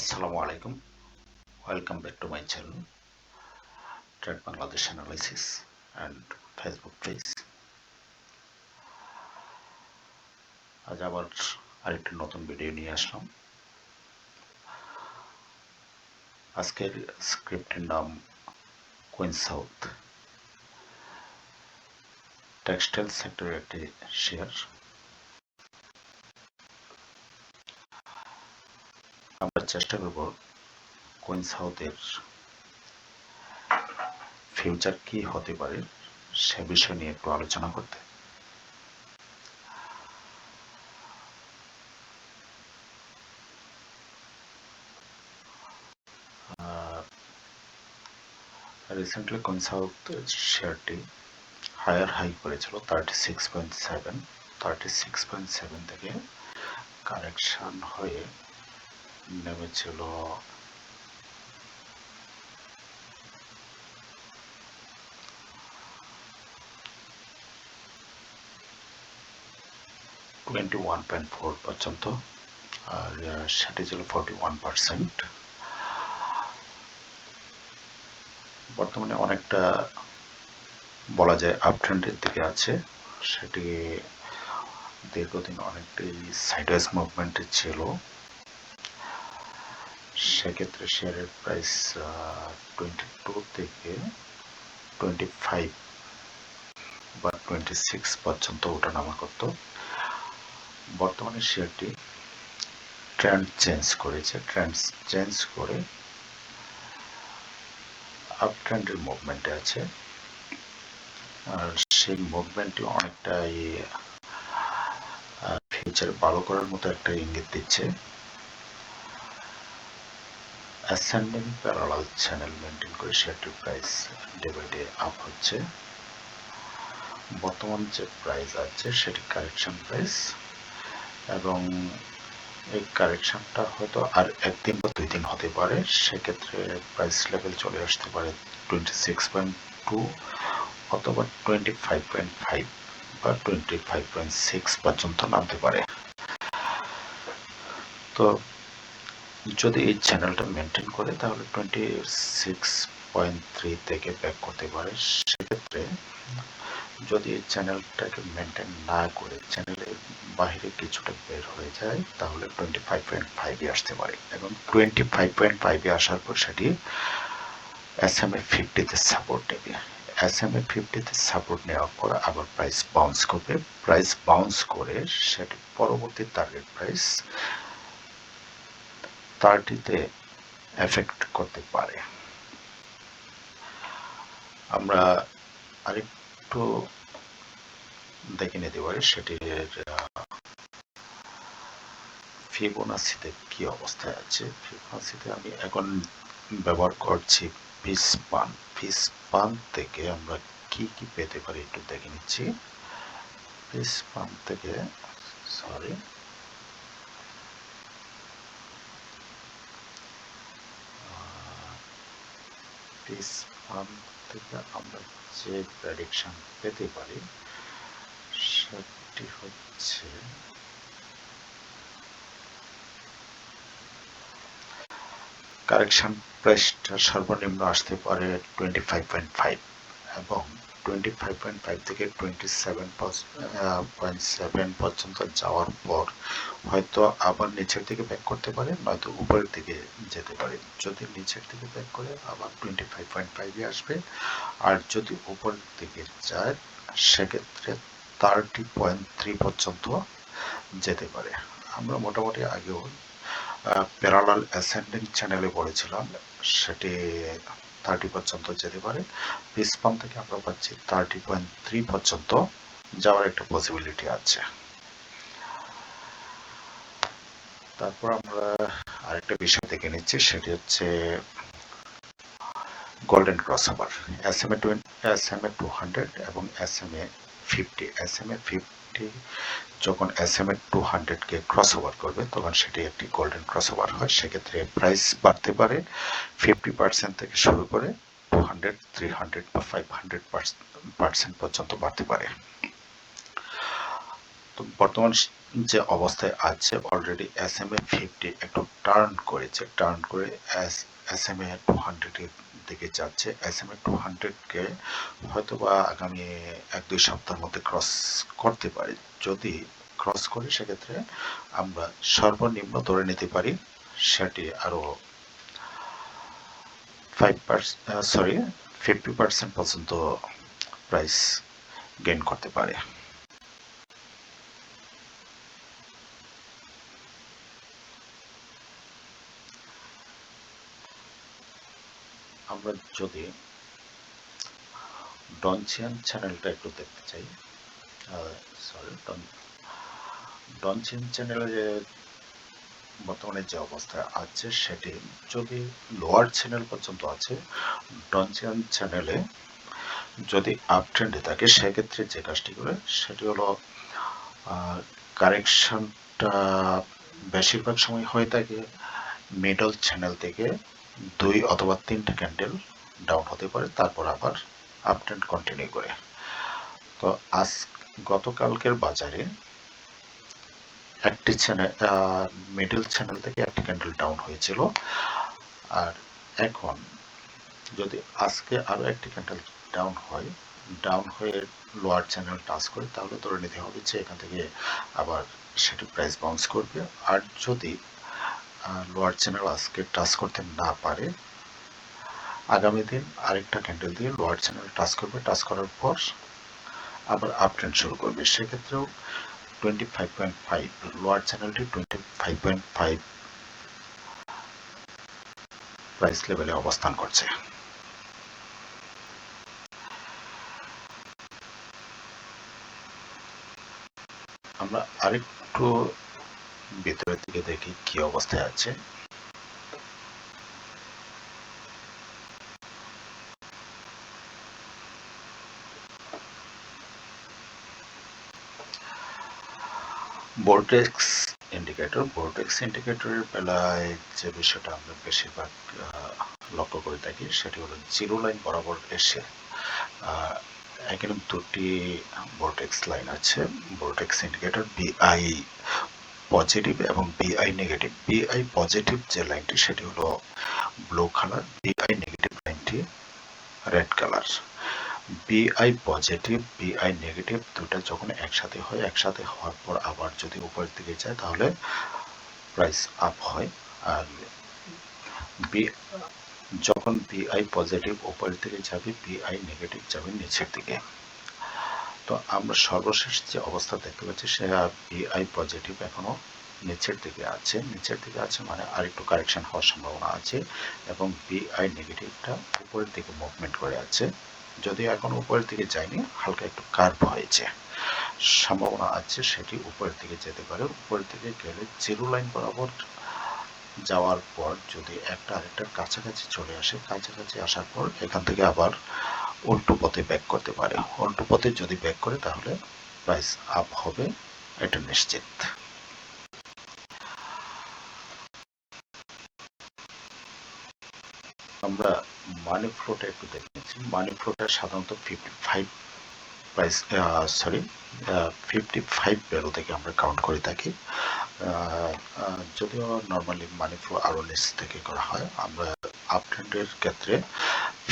Assalamu alaikum. Welcome back to my channel, Trade Bangladesh Analysis and Facebook page. আজ আবার আরেকটি নতুন video নিয়ে আসলাম। আজকের স্ক্রিপ্টের নাম কুইন সাউথ। টেক্সটাইল সেক্টরের একটি শেয়ার। আমরা চেষ্টা করব কুইন সাউথের ফিউচার কি হতে পারে সে বিষয় নিয়ে একটু আলোচনা করতে। রিসেন্টলি কুইন সাউথ শেয়ারটি হায়ার হাই করেছিল 36.7 থেকে কারেকশন হয়ে নেমেছিল 21.4 পর্যন্ত, আর সেটি ছিল 41%। বর্তমানে অনেকটা বলা যায় আপ ট্রেন্ডের দিকে আছে। সেটি দীর্ঘদিন অনেকটাই সাইডওয়েজ মুভমেন্টে ছিল। সেক্ষেত্রে শেয়ারের প্রাইস 22 থেকে 25 বা 26 পর্যন্ত ওঠানামা করত। বর্তমানে শেয়ারটি ট্রেন্ড চেঞ্জ করেছে, ট্রেন্ড চেঞ্জ করে আপ ট্রেন্ডের মুভমেন্টে আছে। আর সেই মুভমেন্টটি অনেকটাই ফিউচার ভালো করার মতো একটা ইঙ্গিত দিচ্ছে। অ্যাসেন্ডিং প্যারালাল চ্যানেল মেনটেন করে শেয়ারটির price day by day up হচ্ছে। বর্তমান যে প্রাইস আছে সেটি কারেকশন প্রাইস, এবং এই কারেকশনটা হয়তো আর একদিন বা 2 দিন হতে পারে। সেক্ষেত্রে প্রাইস লেভেল চলে আসতে পারে 26.2 অথবা 25.5 বা 25.6 পর্যন্ত নামতে পারে। তো যদি এই চ্যানেলটা মেনটেন করে তাহলে 26.3 থেকে ব্যাক করতে পারে। সেক্ষেত্রে যদি এই চ্যানেলটাকে মেনটেন না করে চ্যানেলের বাইরে কিছুটা বের হয়ে যায় তাহলে 25.5 আসতে পারে। এবং 25.5 আসার পর সেটি SMA 50-তে সাপোর্ট নেবে। SMA 50-তে সাপোর্ট নেওয়ার পর আবার প্রাইস বাউন্স করবে। প্রাইস বাউন্স করে সেটি পরবর্তী টার্গেট প্রাইস 30-তে এফেক্ট করতে পারে। আমরা আরেকটু দেখে নিতে পারি সেটির ফিবোনাচিতে কি অবস্থায় আছে। ফিবোনাচিতে আমি এখন ব্যবহার করছি ফিসপান। ফিসপান থেকে আমরা কি কি পেতে পারি একটু দেখে নিচ্ছি। ফিসপান থেকে ফিসপান থেকে আমরা যে প্রেডিকশন পেতে পারি সেটি হচ্ছে কারেকশন প্রাইসটা সর্বনিম্ন আসতে পারে 25.5 এবং 25.5 থেকে 27.7 পর্যন্ত যাওয়ার পর হয়তো আবার নিচের দিকে ব্যাক করতে পারে, নয়তো উপরের দিকে যেতে পারে। যদি নিচের দিকে ব্যাক করে আবার 25.5-এ আসবে, আর যদি উপরের দিকে যায় সেক্ষেত্রে 30.3 পর্যন্ত যেতে পারে। আমরা মোটামুটি আগেও প্যারালাল অ্যাসেন্ডিং চ্যানেলে বলেছিলাম সেটি 30 পর্যন্ত যেতে পারে। ফিসপান থেকে আমরা পাচ্ছি 30.3 পর্যন্ত যাওয়ার একটা পসিবিলিটি আছে। তারপর আমরা আরেকটা বিষয় দেখে নিচ্ছি, সেটি হচ্ছে গোল্ডেন ক্রসওভার। SMA 200 এবং SMA 50। SMA 50 যখন SMA 200-কে ক্রসওভার করবে তখন সেটি একটি গোল্ডেন ক্রসওভার হয়। সেক্ষেত্রে প্রাইস বাড়তে পারে 50% থেকে শুরু করে 200, 300 বা 500% পর্যন্ত বাড়তে পারে। তো বর্তমান যে অবস্থায় আছে অলরেডি SMA 50 একটু টার্ন করেছে, টার্ন করে SMA 200 এর দিকে যাচ্ছে। SMA 200 কে হয়তো বা আগামী 1-2 সপ্তাহের মধ্যে ক্রস করতে পারে। যদি ক্রস করে সেক্ষেত্রে আমরা সর্বনিম্ন ধরে নিতে পারি সেটি আরো 50% পর্যন্ত প্রাইস গেইন করতে পারে। আমরা যদি ডনচিয়ান চ্যানেলটা একটু দেখতে চাই, ডনচিয়ান চ্যানেলে যে বর্তমানে যে অবস্থা আছে সেটি যদি লোয়ার চ্যানেল পর্যন্ত আছে, ডনচিয়ান চ্যানেলে যদি আপ ট্রেন্ডে থাকে সেক্ষেত্রে যে কাজটি করে সেটি হলো কারেকশনটা বেশিরভাগ সময় হয়ে থাকে মিডল চ্যানেল থেকে 2 অথবা 3টে ক্যান্ডেল ডাউন হতে পারে, তারপর আবার আপ ট্রেন্ড কন্টিনিউ করে। তো গতকালকের বাজারে একটি চ্যানেল মিডল চ্যানেল থেকে একটি ক্যান্ডেল ডাউন হয়েছিল, আর এখন যদি আজকে আরো একটি ক্যান্ডেল ডাউন হয়ে লোয়ার চ্যানেল টাচ করে, তাহলে ধরে নিতে হবে যে এখান থেকে আবার সেটি প্রাইস বাউন্স করবে। আর যদি লোয়ার চ্যানেল আজকে টাচ করতে না পারে, আগামী দিন আরেকটা ক্যান্ডেল দিয়ে লোয়ার চ্যানেল টাচ করবে, টাচ করার পর আবার আপ ট্রেন্ড শুরু করবে। সেক্ষেত্রেও 25.5 লোয়ার চ্যানেলটি 25.5 প্রাইস লেভেলে অবস্থান করছে। আমরা আরেকটু ভিতরের দিকে দেখি কি অবস্থায় আছে। ভোর্টেক্স ইন্ডিকেটরের বেলায় যে বিষয়টা আমরা বেশিরভাগ লক্ষ্য করে থাকি সেটি হলো জিরো লাইন বরাবর এসে এখানে দুটি ভোর্টেক্স লাইন আছে। ভোর্টেক্স ইন্ডিকেটর বিআই পজিটিভ এবং বিআই নেগেটিভ। বিআই পজিটিভ যে লাইনটি সেটি হলো ব্লু কালার, বিআই নেগেটিভ লাইনটি রেড কালার। বিআই পজিটিভ বিআই নেগেটিভ দুটো যখন একসাথে হয়, একসাথে হওয়ার পর আবার যদি উপরের দিকে যায় তাহলে প্রাইস আপ হয়, আর যখন বিআই পজিটিভ উপরের দিকে যাবে, বিআই নেগেটিভ যাবে নিচের দিকে। তো আমরা সর্বশেষ যে অবস্থা দেখতে পাচ্ছি সে বিআই পজিটিভ এখনো নিচের দিকে আছে মানে আরেকটু কারেকশন হওয়ার সম্ভাবনা আছে, এবং বিআই নেগেটিভটা উপরের দিকে মুভমেন্ট করে আছে। যদিও এখন উপরের দিকে যায়নি, হালকা একটু কার্ভ হয়েছে, সম্ভাবনা আছে সেটি উপরের দিকে যেতে পারে। উপরের দিকে গেলে জিরো লাইন বরাবর যাওয়ার পর যদি একটা আরেকটার কাছাকাছি চলে আসে, কাছাকাছি আসার পর এখান থেকে আবার উল্টো পথে ব্যাক করতে পারে। উল্টো পথে যদি ব্যাক করে তাহলে প্রাইস আপ হবে, এটা নিশ্চিত। আমরা মানি ফ্লোটা একটু দেখেছি। মানি ফ্লোটা সাধারণত 55 প্রাইস 55 ভ্যালু থেকে আমরা কাউন্ট করে থাকি। যদিও নর্মালি মানি ফ্লো আরো নিচ থেকে করা হয়, আমরা আপ ট্রেন্ডের ক্ষেত্রে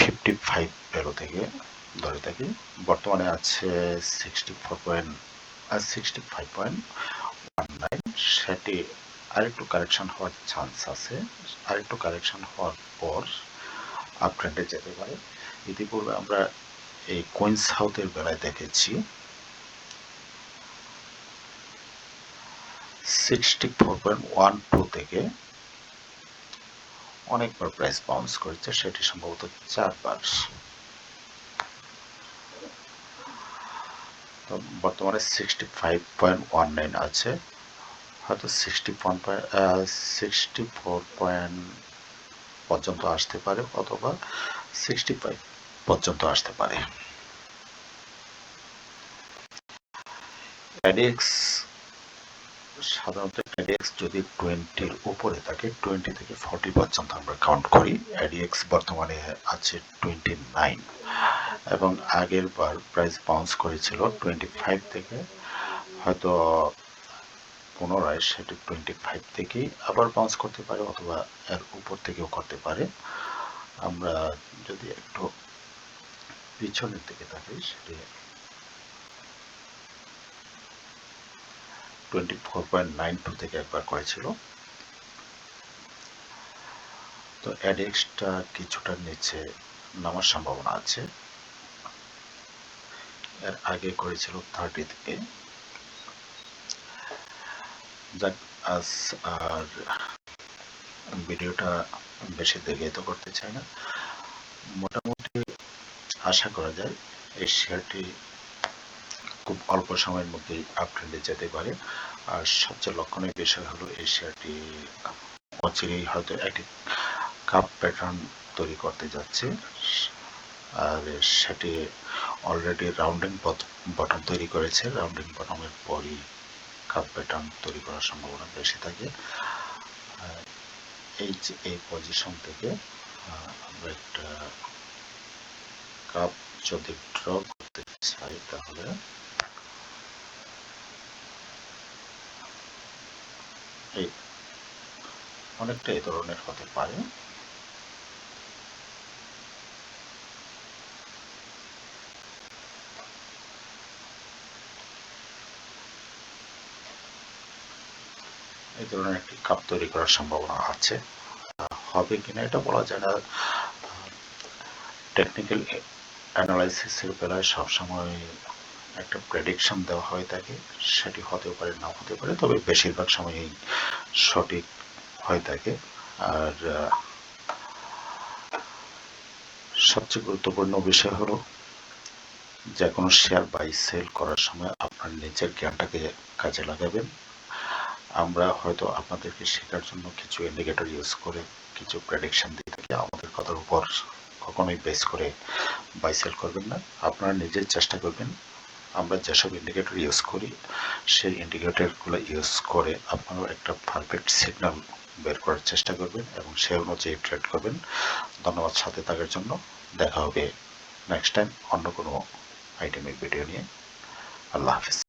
55 ভ্যালু থেকে ধরে থাকি। বর্তমানে আছে 65.19, সেটি আরেকটু কারেকশন হওয়ার চান্স আছে। আরেকটু কারেকশন হওয়ার পর আপ ট্রেন্ডে যেতে পারে। ইতিপূর্বে আমরা এই কয়েন সাউথের বেলায় দেখেছি 64.12 থেকে অনেকবার প্রাইস বাউন্স করেছে, সেটি সম্ভবত 4 বার। তো বর্তমানে 65.19 আছে, হয়তো 64 পর্যন্ত আসতে পারে অথবা 65 পর্যন্ত আসতে পারে। অ্যাডিএক্স সাধারণত যদি 20-র উপরে থাকে, 20 থেকে 40 পর্যন্ত আমরা কাউন্ট করি। অ্যাডিএক্স বর্তমানে আছে 29, এবং আগের বার প্রাইস বাউন্স করেছিল 25 থেকে হয়তো পুনরায় সেটি 25 থেকেই আবার বাউন্স করতে পারে, অথবা এর উপর থেকেও করতে পারে। আমরা যদি একটু পিছনের দিকে তাকাই, সেটি 24.92 থেকে একবার করেছিল। তো অ্যাডেক্সটা কিছুটা নিচে নামার সম্ভাবনা আছে। এর আগে করেছিল 30 থেকে। যাক, আজ আর ভিডিওটা বেশি দীর্ঘায়িত করতে চাই না। মোটামুটি আশা করা যায় এই শেয়ারটি খুব অল্প সময়ের মধ্যেই আপট্রেন্ডে যেতে পারে। আর সবচেয়ে লক্ষণীয় বিষয় হলো এই শেয়ারটি অচিরেই হয়তো একটি কাপ প্যাটার্ন তৈরি করতে যাচ্ছে, আর সেটি অলরেডি রাউন্ডিং বটম তৈরি করেছে। রাউন্ডিং বটমের পরই কাপ প্যাটার্ন তৈরি করার সম্ভাবনা বেশি থাকে। এই যে এই পজিশন থেকে আমরা একটা কাপ যদি ড্র করতে চাই, তাহলে এই অনেকটা এই ধরনের হতে পারে। এই ধরনের একটি কাপ তৈরি করার সম্ভাবনা আছে। হবে কিনা এটা বলা যায় না। টেকনিক্যাল অ্যানালাইসিসের বেলায় সবসময় একটা প্রেডিকশন দেওয়া হয়ে থাকে, সেটি হতেও পারে নাও হতে পারে, তবে বেশিরভাগ সময়ই সঠিক হয়ে থাকে। আর সবচেয়ে গুরুত্বপূর্ণ বিষয় হলো যে কোনো শেয়ার বাই সেল করার সময় আপনার নিজের জ্ঞানটাকে কাজে লাগাবেন। আমরা হয়তো আপনাদেরকে শেখার জন্য কিছু ইন্ডিকেটর ইউজ করে কিছু প্রেডিকশন দিয়ে থাকি, আমাদের কথার উপর কখনোই বেস করে বাই সেল করবেন না। আপনারা নিজের চেষ্টা করবেন, আমরা যেসব ইন্ডিকেটর ইউজ করি সেই ইন্ডিকেটরগুলো ইউজ করে আপনারাও একটা পারফেক্ট সিগন্যাল বের করার চেষ্টা করবেন এবং সেই অনুযায়ী ট্রেড করবেন। ধন্যবাদ সাথে থাকার জন্য। দেখা হবে নেক্সট টাইম অন্য কোনো আইটেমের ভিডিও নিয়ে। আল্লাহ হাফিজ।